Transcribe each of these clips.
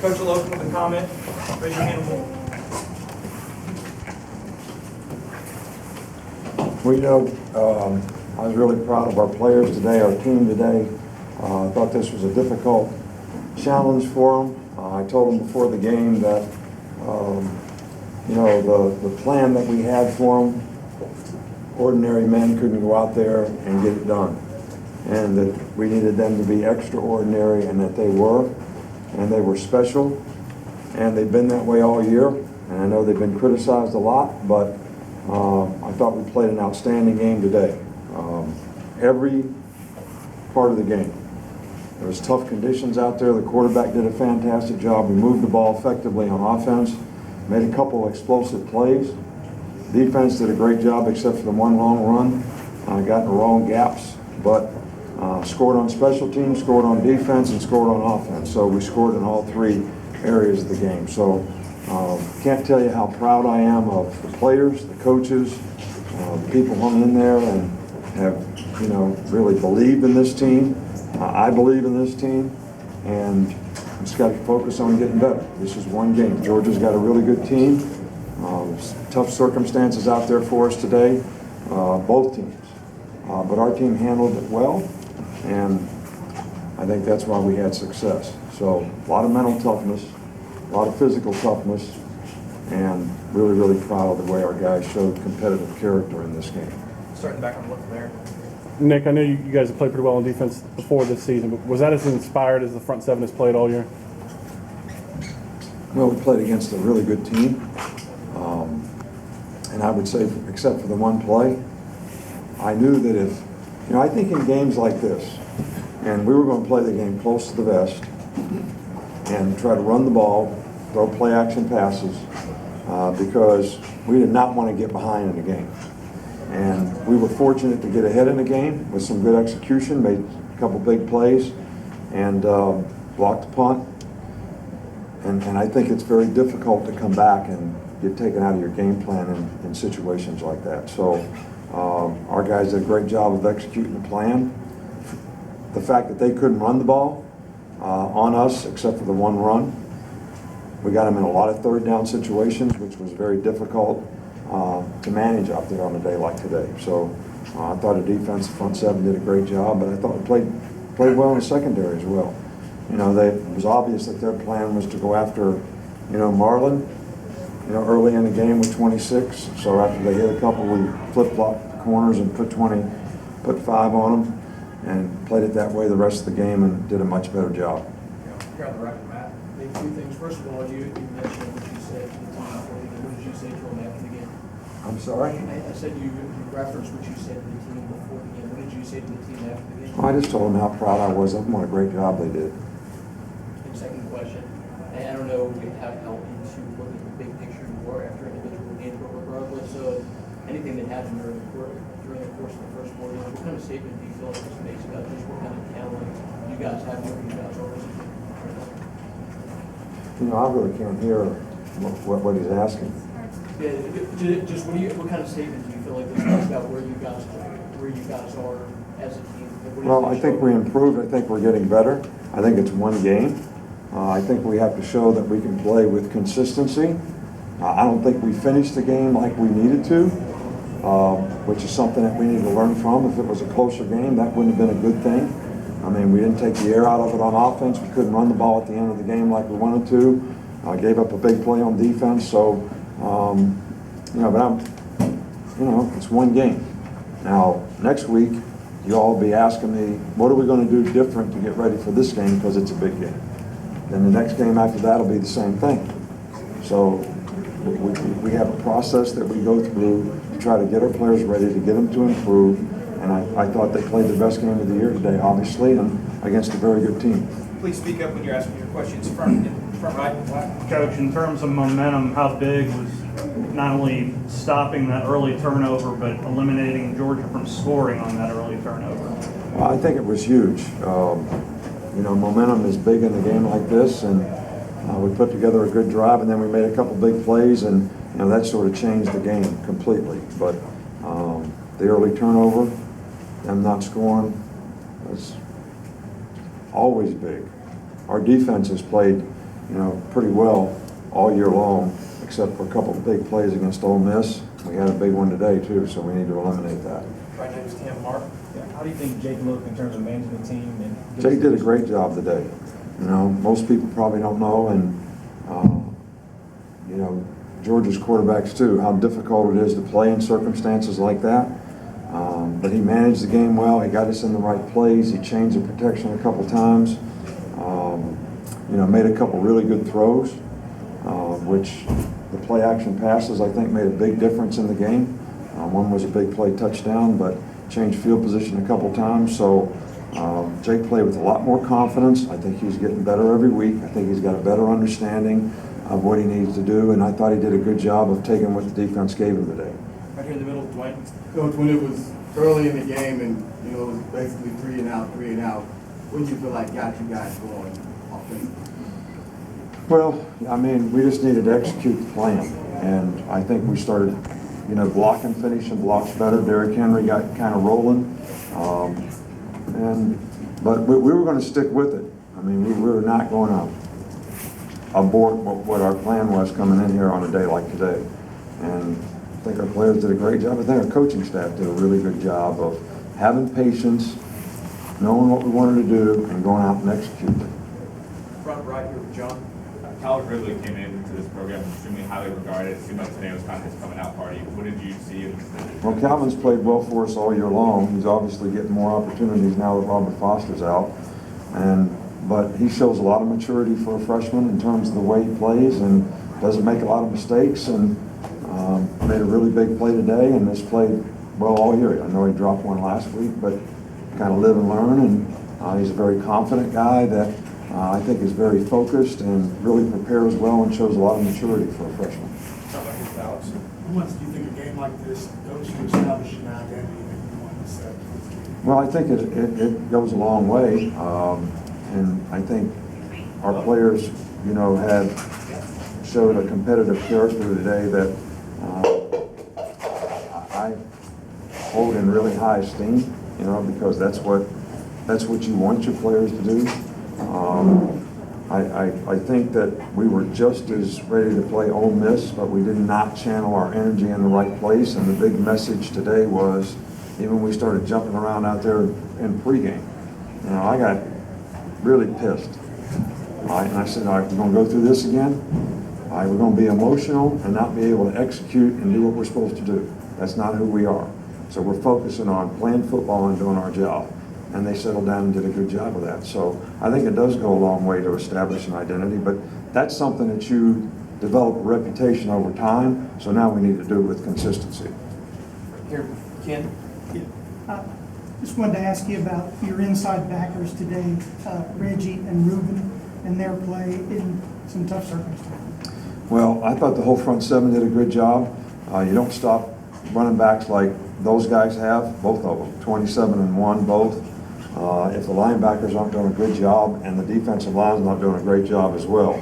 Coach will open with a comment. Raise your hand. I was really proud of our players today, our team today. I thought this was a difficult challenge for them. I told them before the game that, the plan that we had for them, ordinary men couldn't go out there and get it done. And that we needed them to be extraordinary, and that they were special. And they've been that way all year. And I know they've been criticized a lot, but I thought we played an outstanding game today. Every part of the game. There was tough conditions out there. The quarterback did a fantastic job. We moved the ball effectively on offense, made a couple of explosive plays. Defense did a great job except for the one long run. Got in the wrong gaps, but scored on special teams, scored on defense, and scored on offense. So we scored in all three areas of the game. So can't tell you how proud I am of the players, the coaches, the people hung in there and have, really believed in this team. I believe in this team, and we just got to focus on getting better. This is one game. Georgia's got a really good team. Tough circumstances out there for us today, both teams. But our team handled it well, and I think that's why we had success. So a lot of mental toughness, a lot of physical toughness, and really, really proud of the way our guys showed competitive character in this game. Starting back on the left there. Nick, I know you guys have played pretty well on defense before this season, but was that as inspired as the front seven has played all year? Well, we played against a really good team. And I would say, except for the one play, I knew that if, I think in games like this, and we were going to play the game close to the vest and try to run the ball, throw play action passes, because we did not want to get behind in the game. And we were fortunate to get ahead in the game with some good execution, made a couple big plays, and blocked the punt. And I think it's very difficult to come back and get taken out of your game plan in situations like that. So our guys did a great job of executing the plan. The fact that they couldn't run the ball on us, except for the one run, we got them in a lot of third down situations, which was very difficult to manage out there on a day like today. So I thought the defense, front seven did a great job, but I thought we played well in the secondary as well. It was obvious that their plan was to go after, Marlin, early in the game with 26. So after they hit a couple, we flip-flopped the corners and put 5 on them, and played it that way the rest of the game and did a much better job. Here on the record, Matt. Maybe two things. First of all, you mentioned what you said to the team before the game. What did you say to them after the game? I'm sorry? I said you referenced what you said to the team before the game. What did you say to the team after the game? I just told them how proud I was of them, what a great job they did. And second question, I don't know how into what the big picture you were after individual games, but regardless of anything that happened during the course of the first 4 years, what kind of statement do you feel like this makes about just what kind of talent you guys have, where you guys are as a team? I really can't hear what he's asking. Yeah, just what kind of statement do you feel like this makes about where you guys are as a team? Well, I think we improved. I think we're getting better. I think it's one game. I think we have to show that we can play with consistency. I don't think we finished the game like we needed to, which is something that we need to learn from. If it was a closer game, that wouldn't have been a good thing. I mean, we didn't take the air out of it on offense. We couldn't run the ball at the end of the game like we wanted to. Gave up a big play on defense. So, but it's one game. Now, next week, you'll all be asking me, what are we going to do different to get ready for this game, because it's a big game. Then the next game after that will be the same thing. So we have a process that we go through to try to get our players ready, to get them to improve. And I thought they played the best game of the year today, obviously, and against a very good team. Please speak up when you're asking your questions. Front right. Coach, in terms of momentum, how big was not only stopping that early turnover, but eliminating Georgia from scoring on that early turnover? Well, I think it was huge. Momentum is big in a game like this, and we put together a good drive, and then we made a couple big plays, and that sort of changed the game completely. But the early turnover, them not scoring, was always big. Our defense has played pretty well all year long, except for a couple of big plays against Ole Miss. We had a big one today too, so we need to eliminate that. Right next to him, Mark. How do you think Jake looked in terms of managing the team? And Jake did a great job today. Most people probably don't know, and Georgia's quarterbacks too, how difficult it is to play in circumstances like that. But he managed the game well. He got us in the right plays. He changed the protection a couple times. Made a couple really good throws, which the play action passes I think made a big difference in the game. One was a big play touchdown, but changed field position a couple times. So Jake played with a lot more confidence. I think he's getting better every week. I think he's got a better understanding of what he needs to do, and I thought he did a good job of taking what the defense gave him today. Right here in the middle, Dwayne. Coach, when it was early in the game and, it was basically 3 and out, what did you feel like got you guys going offensively? Well, we just needed to execute the plan, and I think we started, blocking, finishing blocks better. Derrick Henry got kind of rolling, but we were going to stick with it. We were not going to abort what our plan was coming in here on a day like today. And I think our players did a great job. I think our coaching staff did a really good job of having patience, knowing what we wanted to do, and going out and executing. Front right here with John. Calvin Ridley came into this program extremely highly regarded. It seemed like today was kind of his coming out party. What did you see? Well, Calvin's played well for us all year long. He's obviously getting more opportunities now that Robert Foster's out. But he shows a lot of maturity for a freshman in terms of the way he plays and doesn't make a lot of mistakes, and made a really big play today and has played well all year. I know he dropped one last week, but kind of live and learn, and he's a very confident guy that I think is very focused and really prepares well and shows a lot of maturity for a freshman. Alex. How much do you think a game like this goes to establish an identity that you want to set? Well, I think it goes a long way, and I think our players, showed a competitive character today that I hold in really high esteem, because that's what you want your players to do. I think that we were just as ready to play Ole Miss, but we did not channel our energy in the right place. And the big message today was, even when we started jumping around out there in pregame, I got really pissed. And I said, all right, we're going to go through this again. We're going to be emotional and not be able to execute and do what we're supposed to do. That's not who we are. So we're focusing on playing football and doing our job. And they settled down and did a good job of that. So I think it does go a long way to establish an identity, but that's something that you develop a reputation over time. So now we need to do it with consistency. Here, Ken. Just wanted to ask you about your inside backers today, Reggie and Reuben, and their play in some tough circumstances. Well, I thought the whole front seven did a good job. You don't stop running backs like those guys have, both of them, 27 and 1, both. If the linebackers aren't doing a good job and the defensive line's not doing a great job as well.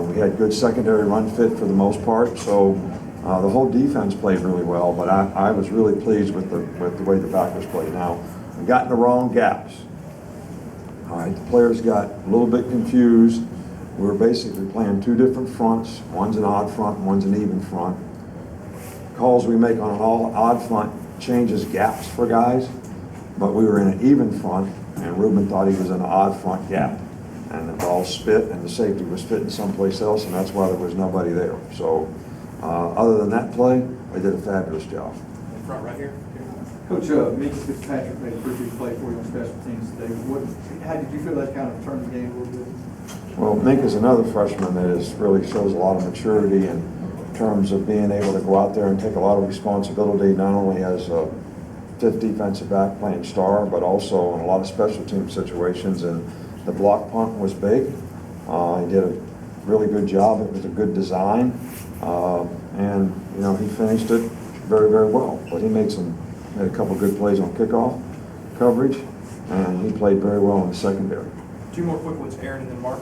We had good secondary run fit for the most part, so the whole defense played really well, but I was really pleased with the way the backers played. Now, we got in the wrong gaps. All right, the players got a little bit confused. We were basically playing two different fronts. One's an odd front, and one's an even front. Calls we make on an odd front changes gaps for guys, but we were in an even front, and Reuben thought he was in an odd front gap. And the ball spit, and the safety was fitting someplace else, and that's why there was nobody there. So other than that play, they did a fabulous job. In front right here. Coach, Minka Fitzpatrick made a pretty big play for you on special teams today. How did you feel that kind of turned the game a little bit? Well, Minka's another freshman that really shows a lot of maturity in terms of being able to go out there and take a lot of responsibility, not only as a fifth defensive back playing star, but also in a lot of special team situations. And the block punt was big. He did a really good job. It was a good design. And, he finished it very, very well. But he made a couple good plays on kickoff coverage, and he played very well in the secondary. Two more quick ones, Aaron and then Mark.